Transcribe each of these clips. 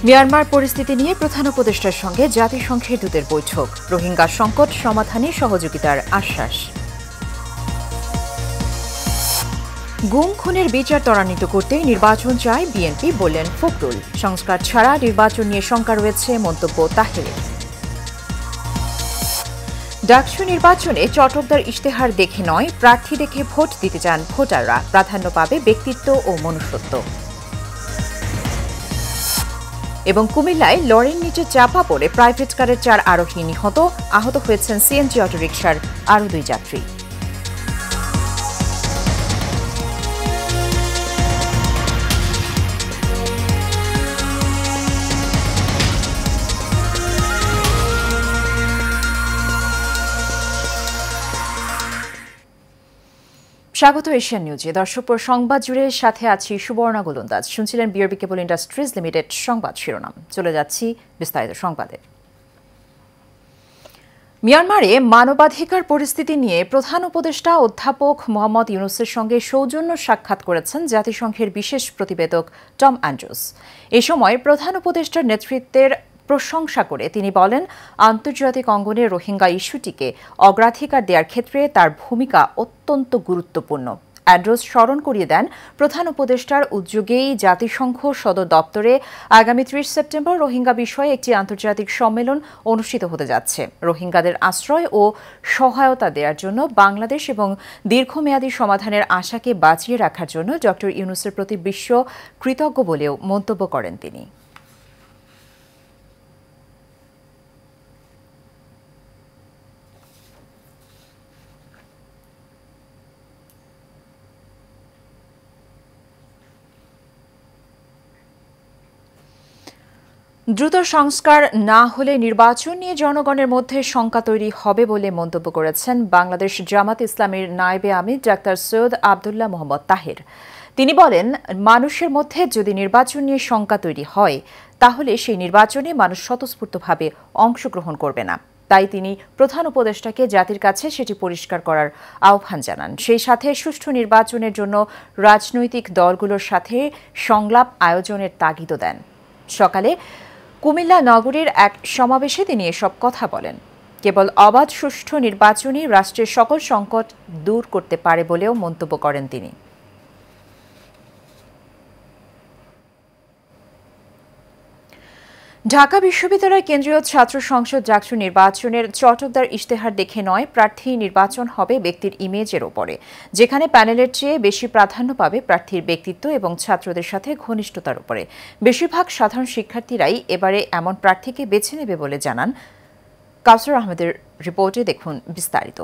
Myanmar পরিস্থিতি নিয়ে প্রধান উপদেষ্টার সঙ্গে জাতিসংঘের দূতের বৈঠক। রোহিঙ্গা সংকট সমাধানে সহযোগিতার আশ্বাস। গুম খুনের বিচার ত্বরান্বিত করতে নির্বাচন চায় বিএনপি, বললেন ফখরুল। সংস্কার ছাড়া নির্বাচন নিয়ে শঙ্কা রয়েছে, মন্তব্য তাহেরের। ডাকসু নির্বাচনে চটকদার ইশতেহার দেখে নয়, প্রার্থী দেখে ভোট দিতে চান ভোটাররা। প্রাধান্য পাবে ব্যক্তিত্ব ও মনুষ্যত্ব। এবং কুমিল্লায় লরির নিচে চাপা পড়ে প্রাইভেট কারের 4 আরোহী নিহত, আহত হয়েছেন সিএনজি অটোরিকশার আরও 2 যাত্রী। স্বাগত এশিয়ান নিউজে। দর্শক, সংবাদ জুড়ে সাথে আছি সুবর্ণা গোলন্দাজ। শুনছিলেন বিআরবি কেবল ইন্ডাস্ট্রিজ লিমিটেড সংবাদ শিরোনাম। চলে যাচ্ছি বিস্তারিত সংবাদে। মিয়ানমারে মানবাধিকার পরিস্থিতি নিয়ে প্রধান উপদেষ্টা অধ্যাপক মোহাম্মদ ইউনুসের সঙ্গে সৌজন্য সাক্ষাৎ করেছেন জাতিসংঘের বিশেষ প্রতিবেদক টম অ্যান্ড্রুস। এ সময় প্রধান উপদেষ্টার নেতৃত্বের প্রশংসা করে তিনি বলেন, আন্তর্জাতিক অঙ্গনে রোহিঙ্গা ইস্যুটিকে অগ্রাধিকার দেওয়ার ক্ষেত্রে তার ভূমিকা অত্যন্ত গুরুত্বপূর্ণ। অ্যান্ড্রুস স্মরণ করিয়ে দেন, প্রধান উপদেষ্টার উদ্যোগেই জাতিসংঘ সদর দপ্তরে আগামী 30 সেপ্টেম্বর রোহিঙ্গা বিষয়ে একটি আন্তর্জাতিক সম্মেলন অনুষ্ঠিত হতে যাচ্ছে। রোহিঙ্গাদের আশ্রয় ও সহায়তা দেওয়ার জন্য বাংলাদেশ এবং দীর্ঘমেয়াদী সমাধানের আশাকে বাঁচিয়ে রাখার জন্য ড ইউনুসের প্রতি বিশ্ব কৃতজ্ঞ বলেও মন্তব্য করেন তিনি। দ্রুত সংস্কার না হলে নির্বাচন নিয়ে জনগণের মধ্যে শঙ্কা তৈরি হবে বলে মন্তব্য করেছেন বাংলাদেশ জামাত ইসলামীর নায়েবে আমির ডাক্তার সৈয়দ আবদুল্লাহ মোহাম্মদ তাহের। তিনি বলেন, মানুষের মধ্যে যদি নির্বাচন নিয়ে শঙ্কা তৈরি হয় তাহলে সেই নির্বাচনে মানুষ স্বতঃস্ফূর্তভাবে অংশগ্রহণ করবে না। তাই তিনি প্রধান উপদেষ্টাকে জাতির কাছে সেটি পরিষ্কার করার আহ্বান জানান। সেই সাথে সুষ্ঠু নির্বাচনের জন্য রাজনৈতিক দলগুলোর সাথে সংলাপ আয়োজনের তাগিদও দেন। সকালে কুমিল্লা নগরীর এক সমাবেশে তিনি এসব কথা বলেন। কেবল অবাধ সুষ্ঠু নির্বাচনই রাষ্ট্রের সকল সংকট দূর করতে পারে বলেও মন্তব্য করেন তিনি। ঢাকা বিশ্ববিদ্যালয় কেন্দ্রীয় ছাত্র সংসদ ডাকসু নির্বাচনের চটকদার ইশতেহার দেখে নয়, প্রার্থী নির্বাচন হবে ব্যক্তির ইমেজের ওপরে, যেখানে প্যানেলের চেয়ে বেশি প্রাধান্য পাবে প্রার্থীর ব্যক্তিত্ব এবং ছাত্রদের সাথে ঘনিষ্ঠতার উপরে। বেশিরভাগ সাধারণ শিক্ষার্থীরাই এবারে এমন প্রার্থীকে বেছে নেবে বলে জানান। কাউসার আহমেদের রিপোর্টে দেখুন বিস্তারিত।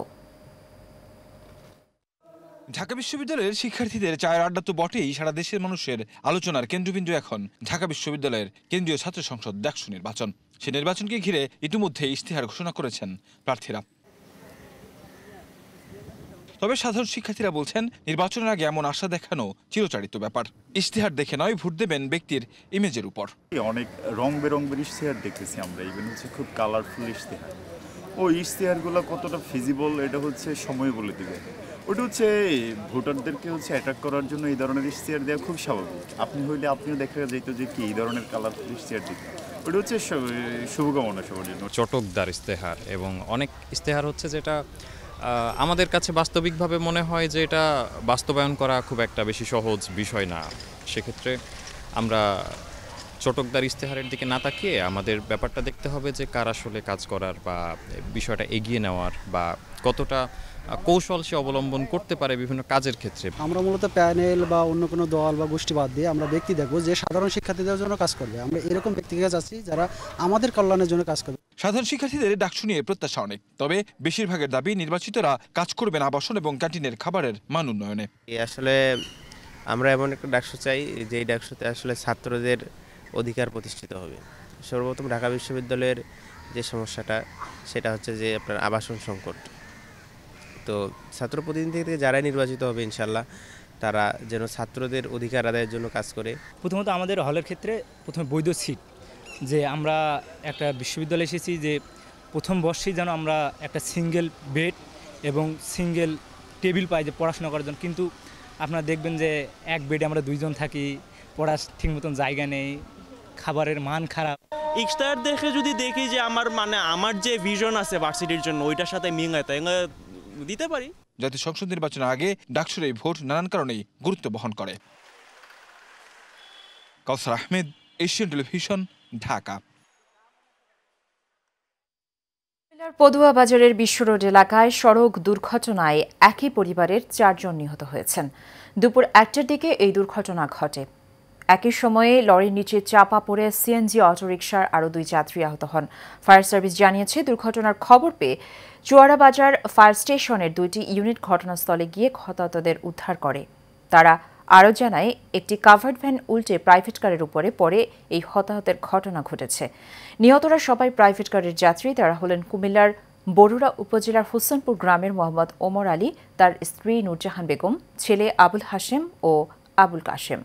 ঢাকা বিশ্ববিদ্যালয়ের শিক্ষার্থীদের চায়ের আড্ডা তো বটেই, সারা দেশের মানুষের আলোচনার কেন্দ্রবিন্দু এখন ঢাকা বিশ্ববিদ্যালয়ের কেন্দ্রীয় ছাত্র সংসদ ডাকসু নির্বাচন। সেই নির্বাচনকে ঘিরে ইতিমধ্যে ইশতেহার ঘোষণা করেছেন প্রার্থীরা। তবে সাধারণ শিক্ষার্থীরা বলছেন, নির্বাচনের আগে এমন আশা দেখানো চিরচারিত ব্যাপার। ইশতেহার দেখে নয়, ভোট দেবেন ব্যক্তির ইমেজের উপর। অনেক রং বেরঙের ইশতেহার দেখতেছি আমরা, ইভেন হচ্ছে খুব কালারফুল ইশতেহার। ওই ইশতেহারগুলো কতটা ফিজিবল এটা হচ্ছে সময় বলে দিবে। ওটা হচ্ছে ভোটারদেরকে হচ্ছে অ্যাট্রাক্ট করার জন্য এই ধরনের ইশতেহার দেওয়া খুব স্বাভাবিক। আপনি হইলে আপনিও দেখা যেত যে কি এই ধরনের কালারফুল ইশতেহার দিতে, ওটা হচ্ছে শুভকামনা সবার জন্য। চটকদার ইশতেহার এবং অনেক ইশতেহার হচ্ছে যেটা আমাদের কাছে বাস্তবিকভাবে মনে হয় যে এটা বাস্তবায়ন করা খুব একটা বেশি সহজ বিষয় না। সেক্ষেত্রে আমরা চটকদার ইশতেহারের দিকে না তাকিয়ে আমাদের ব্যাপারটা দেখতে হবে যে কার আসলে কাজ করার বা বিষয়টা এগিয়ে নেওয়ার বা কতটা কৌশল সে অবলম্বন করতে পারে বিভিন্ন কাজের ক্ষেত্রে। আমরা মূলত প্যানেল বা অন্য কোনো দল বা গোষ্ঠী বাদ দিয়ে আমরা ব্যক্তি দেখব যে সাধারণ শিক্ষার্থীদের জন্য কাজ করবে। আমরা এরকম ব্যক্তিকে চাচ্ছি যারা আমাদের কল্যাণের জন্য কাজ করবে। সাধারণ শিক্ষার্থীদের ডাকসু নিয়ে প্রত্যাশা অনেক, তবে বেশিরভাগের দাবি নির্বাচিতরা কাজ করবেন আবাসন এবং ক্যান্টিনের খাবারের মান উন্নয়নে। আসলে আমরা এমন একটা ডাকসু চাই যেই ডাকসুতে আসলে ছাত্রদের অধিকার প্রতিষ্ঠিত হবে। সর্বপ্রথম ঢাকা বিশ্ববিদ্যালয়ের যে সমস্যাটা সেটা হচ্ছে যে আপনার আবাসন সংকট। তো ছাত্র প্রতিনিধি থেকে যারাই নির্বাচিত হবে ইনশাল্লাহ তারা যেন ছাত্রদের অধিকার আদায়ের জন্য কাজ করে। প্রথমত আমাদের হলের ক্ষেত্রে প্রথমে বৈধ সিট, যে আমরা একটা বিশ্ববিদ্যালয়ে এসেছি যে প্রথম বর্ষেই যেন আমরা একটা সিঙ্গেল বেড এবং সিঙ্গেল টেবিল পাই যে পড়াশোনা করার জন্য। কিন্তু আপনারা দেখবেন যে এক বেডে আমরা 2 জন থাকি, পড়ার ঠিক মতন জায়গা নেই, খাবারের মান খারাপ। ইশতেহার দেখে যদি দেখি যে আমার যে ভিশন আছে ভার্সিটির জন্য ওইটার সাথে মিল হয় তাই দিতে পারি। জাতীয় সংসদ নির্বাচনের আগে ডাকসুর এই ভোট নানান কারণেই গুরুত্ব বহন করে। কাউসার আহমেদ, এশিয়ান টেলিভিশন, ঢাকা। পদুয়া বাজারের বিশ্ব রোড এলাকায় সড়ক দুর্ঘটনায় একই পরিবারের 4 জন নিহত হয়েছেন। দুপুর 1টার দিকে এই দুর্ঘটনা ঘটে। একই সময়ে লরির নিচে চাপা পড়ে সিএনজি অটোরিকশার আরও 2 যাত্রী আহত হন। ফায়ার সার্ভিস জানিয়েছে, দুর্ঘটনার খবর পেয়ে চুয়াড়াবাজার ফায়ার স্টেশনের 2টি ইউনিট ঘটনাস্থলে গিয়ে হতাহতদের উদ্ধার করে। তারা আরও জানায়, একটি কাভার্ড ভ্যান উল্টে প্রাইভেট কারের উপরে পড়ে এই হতাহতের ঘটনা ঘটেছে। নিহতরা সবাই প্রাইভেট কারের যাত্রী। তারা হলেন কুমিল্লার বরুড়া উপজেলার হোসেনপুর গ্রামের মোহাম্মদ ওমর আলী, তার স্ত্রী নূরজাহান বেগম, ছেলে আবুল হাশেম ও আবুল কাশেম।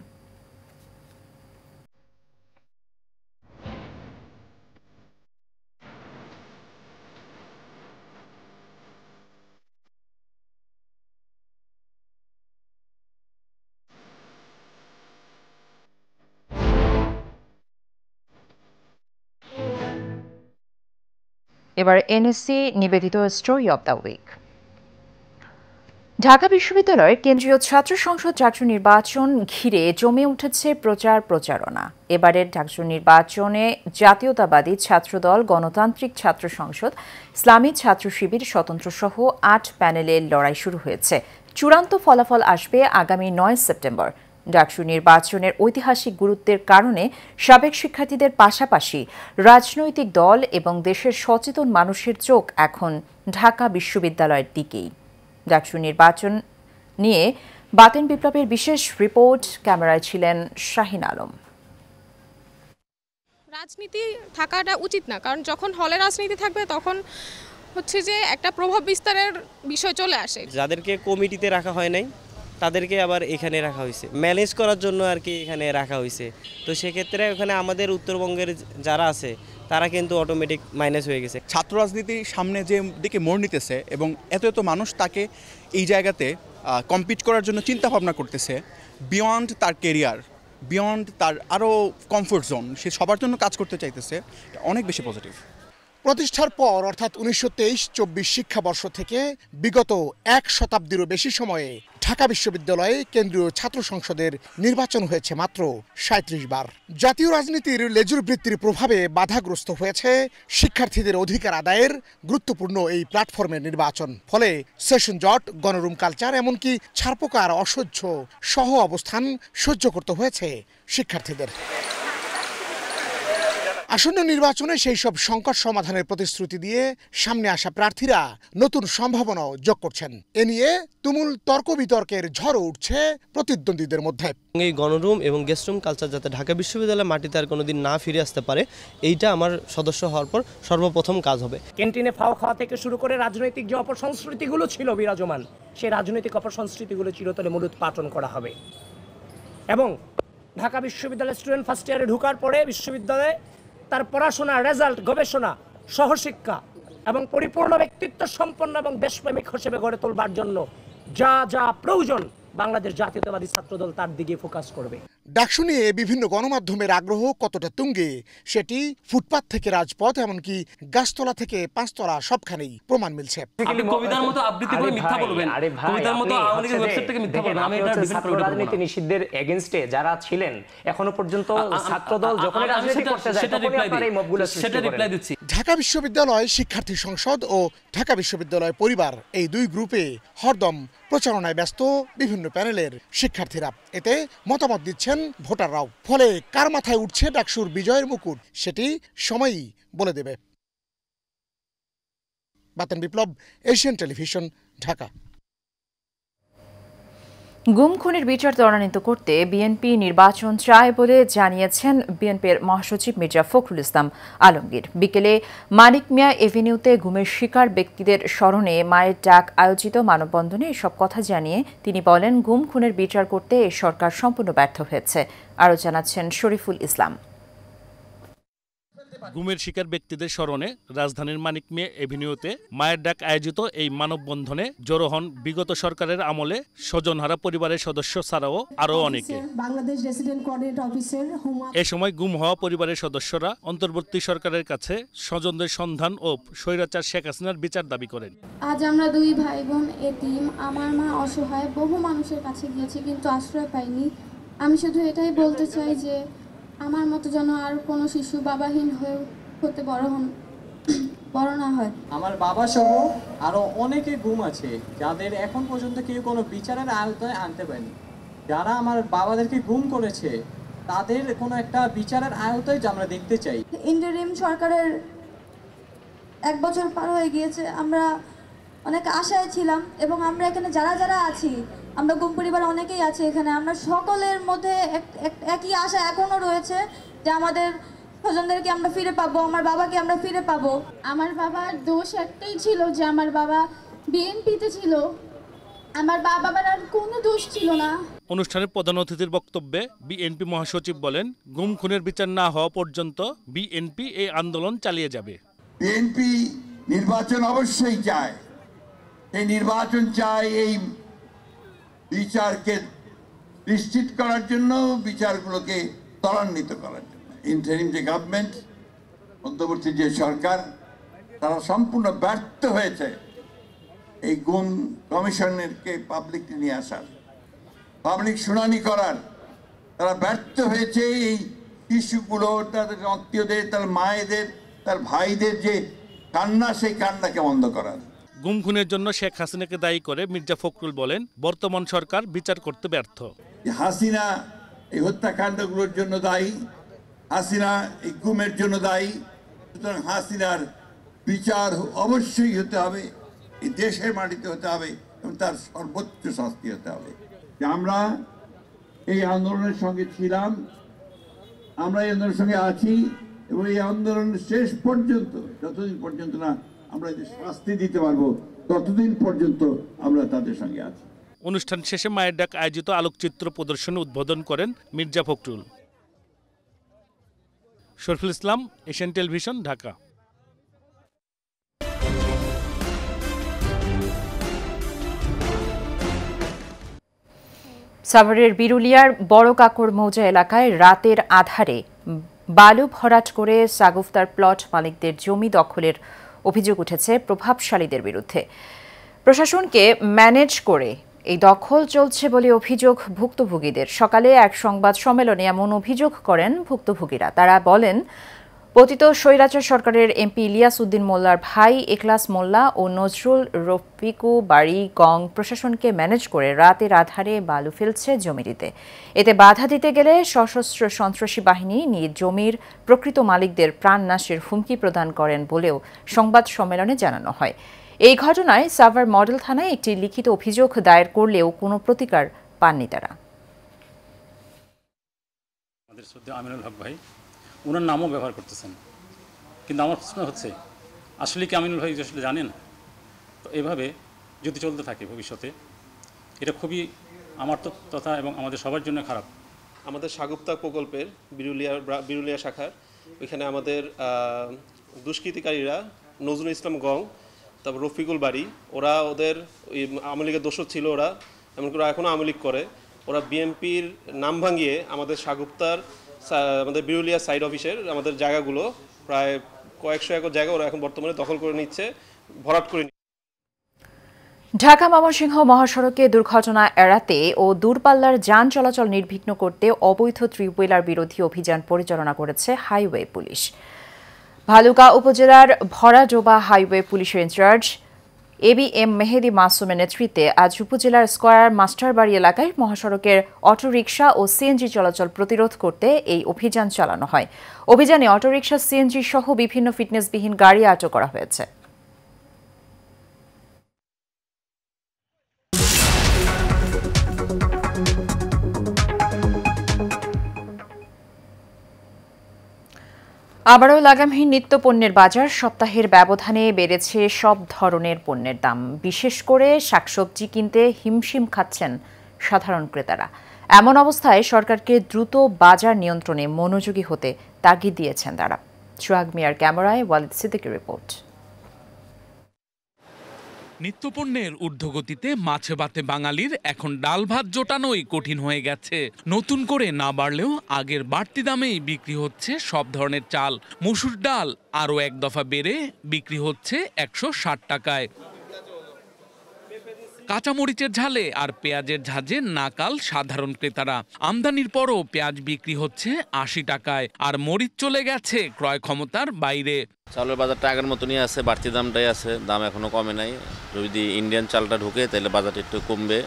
এবার এনএসসি নিবেদিত story of the week. Dhaka বিশ্ববিদ্যালয়ের কেন্দ্রীয় ছাত্র সংসদ ডাকসু নির্বাচন ঘিরে জমে উঠেছে প্রচারণা। এবারের ডাকসু নির্বাচনে জাতীয়তাবাদী ছাত্রদল, গণতান্ত্রিক ছাত্র সংসদ, ইসলামী ছাত্র শিবির, স্বতন্ত্র সহ 8 প্যানেলের লড়াই শুরু হয়েছে। চূড়ান্ত ফলাফল আসবে আগামী 9 সেপ্টেম্বর। ডাকসু নির্বাচনের ঐতিহাসিক গুরুত্বের কারণে সাবেক শিক্ষার্থীদের পাশাপাশি রাজনৈতিক দল এবং দেশের সচেতন মানুষের চোখ এখন ঢাকা বিশ্ববিদ্যালয়ের দিকেই। ডাকসু নির্বাচন নিয়ে বাতেন বিপ্লবের বিশেষ রিপোর্ট, ক্যামেরায় ছিলেন শাহিন আলম। রাজনীতি থাকাটা উচিত না, কারণ যখন হলে রাজনীতি থাকবে তখন হচ্ছে যে একটা প্রভাব বিস্তারের বিষয় চলে আসে। যাদেরকে কমিটিতে রাখা হয় নাই তাদেরকে আবার এখানে রাখা হয়েছে, ম্যানেজ করার জন্য আর কি এখানে রাখা হয়েছে। তো সেক্ষেত্রে ওখানে আমাদের উত্তরবঙ্গের যারা আছে তারা কিন্তু অটোমেটিক মাইনাস হয়ে গেছে। ছাত্র রাজনীতির সামনে যে দিকে মোড় নিতেছে এবং এত মানুষ তাকে এই জায়গাতে কম্পিট করার জন্য চিন্তা ভাবনা করতেছে, বিয়ন্ড তার কেরিয়ার, বিয়ন্ড তার আরও কমফোর্ট জোন, সে সবার জন্য কাজ করতে চাইতেছে, অনেক বেশি পজিটিভ। প্রতিষ্ঠার পর অর্থাৎ 1923-24 শিক্ষাবর্ষ থেকে বিগত 1 শতাব্দীরও বেশি সময়ে ঢাকা বিশ্ববিদ্যালয়ে কেন্দ্রীয় ছাত্র সংসদের নির্বাচন হয়েছে মাত্র 37 বার। জাতীয় রাজনীতির লেজুর বৃত্তির প্রভাবে বাধাগ্রস্ত হয়েছে শিক্ষার্থীদের অধিকার আদায়ের গুরুত্বপূর্ণ এই প্ল্যাটফর্মের নির্বাচন। ফলে সেশন জট, গণরুম কালচার, এমনকি ছারপোকার অসহ্য সহ অবস্থান সহ্য করতে হয়েছে শিক্ষার্থীদের। আসন্ন নির্বাচনে সেই সব সংকট সমাধানের প্রতিশ্রুতি দিয়ে সামনে আসা প্রার্থীরা নতুন সম্ভাবনাও যোগ করছেন। এ নিয়ে তুমুল তর্ক বিতর্কের ঝড় উঠছে প্রতিদ্বন্দ্বীদের মধ্যে। এই গণরুম এবং গেস্টরুম কালচার যাতে ঢাকা বিশ্ববিদ্যালয়ের মাটিতে আর কোনোদিন না ফিরে আসতে পারে, এইটা আমার সদস্য হওয়ার পর সর্বপ্রথম কাজ হবে। ক্যান্টিনে ফাও খাওয়া থেকে শুরু করে রাজনৈতিক যে অপসংস্কৃতিগুলো ছিল বিরাজমান, সেই রাজনৈতিক অপসংস্কৃতিগুলো চিরতরে মূলোৎপাটন করা হবে। এবং ঢাকা বিশ্ববিদ্যালয়ের স্টুডেন্ট ফার্স্ট ইয়ারে ঢোকার পরে বিশ্ববিদ্যালয়ে তার পড়াশোনা, রেজাল্ট, গবেষণা, সহশিক্ষা এবং পরিপূর্ণ ব্যক্তিত্ব সম্পন্ন এবং দেশপ্রেমিক হিসেবে গড়ে তোলবার জন্য যা যা প্রয়োজন বাংলাদেশ জাতীয়তাবাদী ছাত্রদল তার দিকে ফোকাস করবে। ডাকসু নিয়ে বিভিন্ন গণমাধ্যমের আগ্রহ কতটা তুঙ্গে সেটি ফুটপাত থেকে রাজপথ, এমনকি গাছতলা থেকে পাঁচতলা সবখানেই প্রমাণ মিলছে। কবিতার মতো আবৃত্তি করে মিথ্যা বলবেন, কবিতার মতো আওয়ামী লীগের ওয়েবসাইট থেকে মিথ্যা বলবেন। আমি এটা ছাত্র রাজনীতি নিষিদ্ধের এগেইনস্টে যারা ছিলেন এখনো পর্যন্ত ছাত্রদল যখন রাজনীতি করতে যায় তখনই আপনারা এই মবগুলো সৃষ্টি করেন। ঢাকা বিশ্ববিদ্যালয় শিক্ষার্থী সংসদ ও ঢাকা বিশ্ববিদ্যালয় পরিবার, এই দুই গ্রুপে হরদম প্রচারণায় ব্যস্ত বিভিন্ন প্যানেলের শিক্ষার্থীরা। এতে মতামত দিচ্ছেন ভোটাররাও। ফলে কার মাথায় উঠছে ডাকসুর বিজয়ের মুকুট সেটি সময়ই বলে দেবে। বাতেন বিপ্লব, এশিয়ান টেলিভিশন, ঢাকা। গুম খুনের বিচার ত্বরান্বিত করতে বিএনপি নির্বাচন চায় বলে জানিয়েছেন বিএনপির মহাসচিব মির্জা ফখরুল ইসলাম আলমগীর। বিকেলে মানিক মিয়া এভিনিউতে গুমের শিকার ব্যক্তিদের স্মরণে মায়ের ডাক আয়োজিত মানববন্ধনে এসব কথা জানিয়ে তিনি বলেন, গুম খুনের বিচার করতে এ সরকার সম্পূর্ণ ব্যর্থ হয়েছে। আরও জানাচ্ছেন শরীফুল ইসলাম। গুমের শিকার ব্যক্তিদের স্মরণে রাজধানীর মানিক মিয়া এভিনিউতে মায়ের ডাক আয়োজিত এই মানববন্ধনে জড়ো হন বিগত সরকারের আমলে স্বজনহারা পরিবারের সদস্য ছাড়াও আরও অনেকে। এ সময় গুম হওয়া পরিবারের সদস্যরা অন্তর্বর্তী সরকারের কাছে স্বজনদের সন্ধান ও স্বৈরাচার শেখ হাসিনার বিচার দাবি করেন। আজ আমরা দুই ভাই বোন এতিম, আমার মা অসহায়, বহু মানুষের কাছে গিয়েছি কিন্তু আশ্রয় পাইনি। আমি শুধু এটাই বলতে চাই যে আমার মতো যেন আর কোনো শিশু বাবাহীন হতে বড় না হয়। আমার বাবা সহ আরো অনেকে গুম আছে যাদের এখন পর্যন্ত কেউ কোনো বিচারের আওতায় আনতে পারেনি। যারা আমার বাবাদেরকে গুম করেছে তাদের কোনো একটা বিচারের আওতায় আমরা দেখতে চাই। ইন্টারিম সরকারের 1 বছর পার হয়ে গিয়েছে, আমরা অনেক আশায় ছিলাম এবং আমরা এখানে যারা আছি, আমরা গুম পরিবার অনেকেই আছে এখানে, আমরা সকলের মধ্যে একই আশা এখনো রয়েছে যে আমাদের স্বজনদেরকে আমরা ফিরে পাবো, আমার বাবাকে আমরা ফিরে পাবো। আমার বাবার দোষ একটাই ছিল যে আমার বাবা বিএনপিতে ছিল, আমার বাবার আর কোনো দোষ ছিল না। অনুষ্ঠানে প্রধান অতিথির বক্তব্যে বিএনপি মহাসচিব বলেন, গুম খুনের বিচার না হওয়া পর্যন্ত বিএনপি এই আন্দোলন চালিয়ে যাবে। বিএনপি নির্বাচন অবশ্যই চায়, এই নির্বাচন চায় এই বিচারকে নিশ্চিত করার জন্য, বিচারগুলোকে ত্বরান্বিত করার জন্য। ইন্টারিম যে গভর্নমেন্ট, মধ্যবর্তী যে সরকার, তারা সম্পূর্ণ ব্যর্থ হয়েছে এই গুম কমিশনকে পাবলিককে নিয়ে আসার, পাবলিক শুনানি করার। তারা ব্যর্থ হয়েছে এই শিশুগুলো, তাদের আত্মীয়দের, তার মায়েদের, তার ভাইদের যে কান্না, সেই কান্নাকে বন্ধ করার। গুম খুনের জন্য শেখ হাসিনাকে দায়ী করে মির্জা ফখরুল বলেন, বর্তমান সরকার বিচার করতে ব্যর্থ। হাসিনা এই হত্যাকাণ্ডগুলোর জন্য দায়ী, হাসিনা এই গুমের জন্য দায়ী। সুতরাং হাসিনার বিচার অবশ্যই হতে হবে, এই দেশের মাটিতে হতে হবে এবং তার সর্বোচ্চ শাস্তি হতে হবে। আমরা এই আন্দোলনের সঙ্গে ছিলাম, আমরা এই আন্দোলনের সঙ্গে আছি এবং এই আন্দোলনের শেষ পর্যন্ত, যতদিন পর্যন্ত না আমরা যে শাস্তি দিতে পারবো ততদিন পর্যন্ত আমরা তাদের সঙ্গে আছি। অনুষ্ঠান শেষে মায়ের ডাক আয়োজিত আলোকচিত্র প্রদর্শনী উদ্বোধন করেন মির্জা ফখরুল। শরফুল ইসলাম, এশিয়ান টেলিভিশন, ঢাকা। সাভারের বিরুলিয়ার বড় কাকর মৌজা এলাকায় রাতের আধারে বালু ভরাট করে সাগুফতার প্লট মালিকদের জমি দখলের অভিযোগ উঠেছে প্রভাবশালীদের বিরুদ্ধে। প্রশাসনকে ম্যানেজ করে এই দখল চলছে বলে অভিযোগ ভুক্তভোগীদের। সকালে এক সংবাদ সম্মেলনে এমন অভিযোগ করেন ভুক্তভোগীরা। তারা বলেন, পতিত স্বৈরাচার সরকারের এমপি ইলিয়াস উদ্দিন মোল্লার ভাই এখলাস মোল্লা ও নজরুল রফিকু বাড়ি গং প্রশাসনকে ম্যানেজ করে রাতের আধারে বালু ফেলছে জমিটিতে। এতে বাধা দিতে গেলে সশস্ত্র সন্ত্রাসী বাহিনী নিয়ে জমির প্রকৃত মালিকদের প্রাণনাশের হুমকি প্রদান করেন বলেও সংবাদ সম্মেলনে জানানো হয়। এই ঘটনায় সাভার মডেল থানায় একটি লিখিত অভিযোগ দায়ের করলেও কোনো প্রতিকার পাননি তারা। ওনার নামও ব্যবহার করতেছেন, কিন্তু আমার প্রশ্ন হচ্ছে আসলে কি আমিনুল ভাই আসলে জানেন? তো এভাবে যদি চলতে থাকে ভবিষ্যতে, এটা খুবই আমার তো তথা এবং আমাদের সবার জন্য খারাপ। আমাদের সাগুপ্তা প্রকল্পের বিরুলিয়া শাখার ওইখানে আমাদের দুষ্কৃতিকারীরা নজরুল ইসলাম গং, তারপর রফিকুল বাড়ি, ওরা ওদের ওই আওয়ামী লীগের দোষর ছিল, ওরা এমনকি ওরা এখনও আওয়ামী লীগ করে। ওরা বিএনপির নাম ভাঙিয়ে আমাদের সাগুপ্তার, আমাদের বিরুলিয়া সাইড অফিসের আমাদের জায়গাগুলো প্রায় কয়েকশো একর জায়গা ওরা এখন বর্তমানে দখল করে নিচ্ছে, ভরাট করে নিচ্ছে। ঢাকা ময়মনসিংহ মহাসড়কে দুর্ঘটনা এড়াতে ও দূরপাল্লার যান চলাচল নির্বিঘ্ন করতে অবৈধ থ্রি-হুইলার বিরোধী অভিযান পরিচালনা করেছে হাইওয়ে পুলিশ। ভালুকা উপজেলার ভরাডোবা হাইওয়ে পুলিশের ইনচার্জ ABM মেহেদি মাসুমের নেতৃত্বে আজ উপজেলার স্কয়ার মাস্টারবাড়ি এলাকায় মহাসড়কের অটোরিকশা ও সিএনজি চলাচল প্রতিরোধ করতে এই অভিযান চালানো হয়। অভিযানে অটোরিকশা, সিএনজি সহ বিভিন্ন ফিটনেসবিহীন গাড়ি আটক করা হয়েছে। আবারও লাগামহীন নিত্যপণ্যের বাজার। সপ্তাহের ব্যবধানে বেড়েছে সব ধরনের পণ্যের দাম। বিশেষ করে শাকসবজি কিনতে হিমশিম খাচ্ছেন সাধারণ ক্রেতারা। এমন অবস্থায় সরকারকে দ্রুত বাজার নিয়ন্ত্রণে মনোযোগী হতে তাগিদ দিয়েছেন তারা। সোহাগ মিয়ার ক্যামেরায় ওয়ালিদ সিদ্দিকীর রিপোর্ট। নিত্যপণ্যের ঊর্ধ্বগতিতে মাছে ভাতে বাঙালির এখন ডাল ভাত জোটানোই কঠিন হয়ে গেছে। নতুন করে না বাড়লেও আগের বাড়তি দামেই বিক্রি হচ্ছে সব ধরনের চাল। মসুর ডাল আরও এক দফা বেড়ে বিক্রি হচ্ছে 160 টাকায়। কাঁচামরিচের ঝালে আর পেঁয়াজের ঝাঁজে নাকাল সাধারণ ক্রেতারা। আমদানির পরও পেঁয়াজ বিক্রি হচ্ছে 80 টাকায়, আর মরিচ চলে গেছে ক্রয় ক্ষমতার বাইরে। চালের বাজারটা আগের মতনই আছে, বাড়তি দামটাই আছে, দাম এখনো কমে নাই। যদি ইন্ডিয়ান চালটা ঢুকে তাহলে বাজারটা একটু কমবে।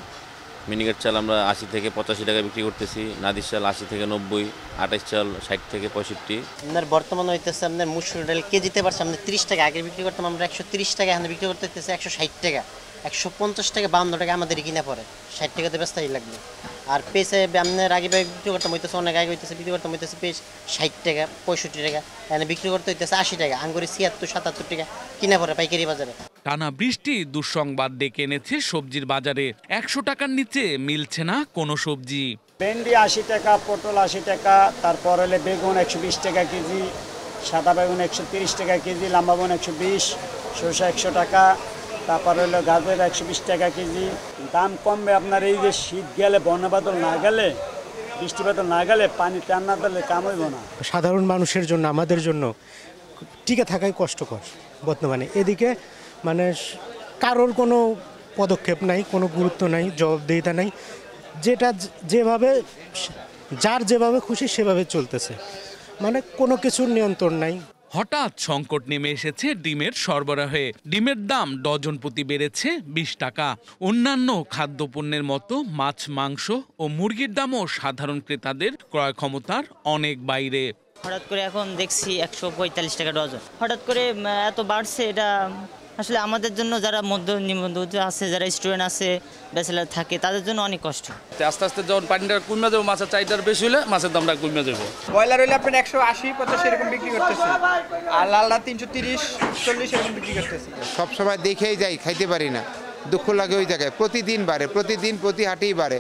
মিনিকেট চাল আমরা 80 থেকে 85 টাকা বিক্রি করতেছি, নাদির চাল 80 থেকে 90, 28 চাল 60 থেকে 65। আপনার বর্তমানে হইতেছে আপনার মুসুর ডাল কেজিতে পারছে আপনার 30 টাকা, আগে বিক্রি করতাম আমরা 130 টাকা, এখন বিক্রি করতে হইতেছে 160 টাকা, 150 টাকা, 52 টাকা আমাদের কিনা পড়ে, 60 টাকাতে ব্যস্তাই লাগবে। আর পেঁচে আপনার আগে বিক্রি করতাম হইতেছে অনেক আগে হইতেছে বিক্রি করতাম হইতেছে পেঁচ 60 টাকা 65 টাকা, এখানে বিক্রি করতে হইতেছে 80 টাকা, আঙ্গুরে 76-77 টাকা কিনা পড়ে পাইকারি বাজারে। টানা বৃষ্টি দুঃসংবাদ ডেকে এনেছে সবজির বাজারে। 100 টাকার নিচে মিলছে না কোনো সবজি। ভেন্ডি 80 টাকা, পটল 80 টাকা, তারপর হলে বেগুন 120 টাকা কেজি, সাদা বেগুন 130 টাকা কেজি, লম্বা বেগুন 120, সরষা 100 টাকা, তারপর হলো গাজর 120 টাকা কেজি। দাম কমবে আপনার এই যে শীত গেলে, বন্যা বাদল না গেলে, বৃষ্টি বাদল না গেলে, পানি টান না দিলে কাম হইব না। সাধারণ মানুষের জন্য, আমাদের জন্য টিকে থাকাই কষ্টকর বর্তমানে। এদিকে মানে কারোর কোনো পদক্ষেপ নাই, কোনো গুরুত্ব নাই, জবাবদিহিতা নাই, যেটা যেভাবে যার যেভাবে খুশি সেভাবে চলতেছে, মানে কোনো কিছুর নিয়ন্ত্রণ নাই। হঠাৎ সংকট নেমে এসেছে ডিমের সরবরাহে। ডিমের দাম ডজন প্রতি বেড়েছে 20 টাকা। অন্যান্য খাদ্যপণ্যের মতো মাছ, মাংস ও মুরগির দামও সাধারণ ক্রেতাদের ক্রয় ক্ষমতার অনেক বাইরে। হঠাৎ করে এখন দেখছি 145 টাকা ডজন। হঠাৎ করে এত বাড়ছে, এটা আসলে আমাদের জন্য যারা নিম্ন আছে, যারা স্টুডেন্ট আছে, ব্যাচেলার থাকে, তাদের জন্য অনেক কষ্ট। আস্তে আস্তে যখন পানিটা কমে যাবো, মাছের চাহিদার বেশি হলে মাছের দামটা কমে যাবো। ব্রয়লার হইলে আপনার 180-85 এরকম বিক্রি করতেছে, আর লালটা 330-40 এরকম বিক্রি করতেছে। সবসময় দেখেই যাই, খাইতে পারি না, দুঃখ লাগে ওই জায়গায়। প্রতিদিন বাড়ে, প্রতিদিন প্রতি হাটেই বাড়ে,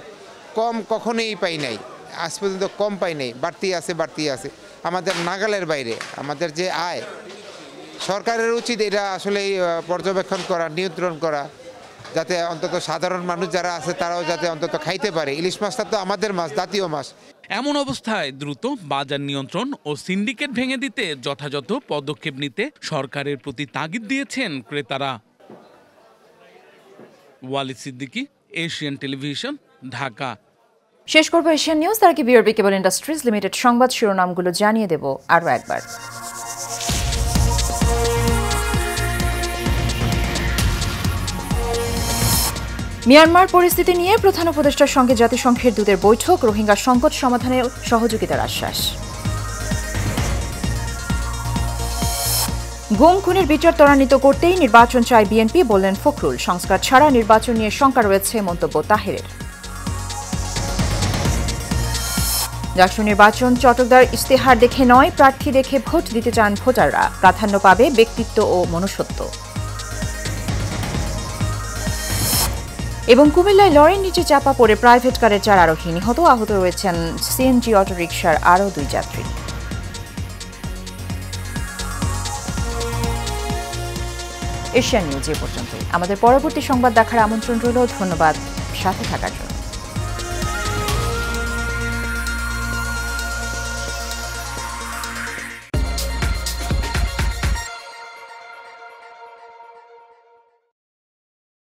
কম কখনোই পাই নাই, আজ পর্যন্ত কম পাই নাই, বাড়তি আছে, বাড়তি আছে, আমাদের নাগালের বাইরে। আমাদের যে আয়, সরকারের উচিত এটা আসলে পর্যবেক্ষণ করা, নিয়ন্ত্রণ করা, যাতে অন্তত সাধারণ মানুষ যারা আছে তারাও যাতে অন্তত খাইতে পারে। ইলিশ মাছটা তো আমাদের মাছ, জাতীয় মাছ। এমন অবস্থায় দ্রুত বাজার নিয়ন্ত্রণ ও সিন্ডিকেট ভেঙে দিতে যথাযথ পদক্ষেপ নিতে সরকারের প্রতি তাগিদ দিয়েছেন ক্রেতারা। Walid Siddiqui, Asian television, Dhaka. শেষ করব এশিয়ান নিউজ, তার আগে বিআরবি কেবল ইন্ডাস্ট্রিজ লিমিটেড সংবাদ শিরোনামগুলো জানিয়ে দেব আরও একবার। মিয়ানমার পরিস্থিতি নিয়ে প্রধান উপদেষ্টার সঙ্গে জাতিসংঘের দূতের বৈঠক, রোহিঙ্গা সংকট সমাধানে সহযোগিতার আশ্বাস। গুম খুনের বিচার ত্বরান্বিত করতেই নির্বাচন চায় বিএনপি, বললেন ফখরুল। সংস্কার ছাড়া নির্বাচন নিয়ে শঙ্কা রয়েছে, মন্তব্য তাহেরের। ডাকসু নির্বাচন চটকদার ইশতেহার দেখে নয়, প্রার্থী দেখে ভোট দিতে চান ভোটাররা। প্রাধান্য পাবে ব্যক্তিত্ব ও মনুষ্যত্ব। এবং কুমিল্লায় লরির নিচে চাপা পড়ে প্রাইভেট কারের 4 আরোহী নিহত, আহত রয়েছেন সিএনজি অটোরিকশার আরও 2 যাত্রী। এশিয়ান নিউজ এ পর্যন্তই। আমাদের পরবর্তী সংবাদ দেখার আমন্ত্রণ রইল। ধন্যবাদ সাথে থাকার জন্য।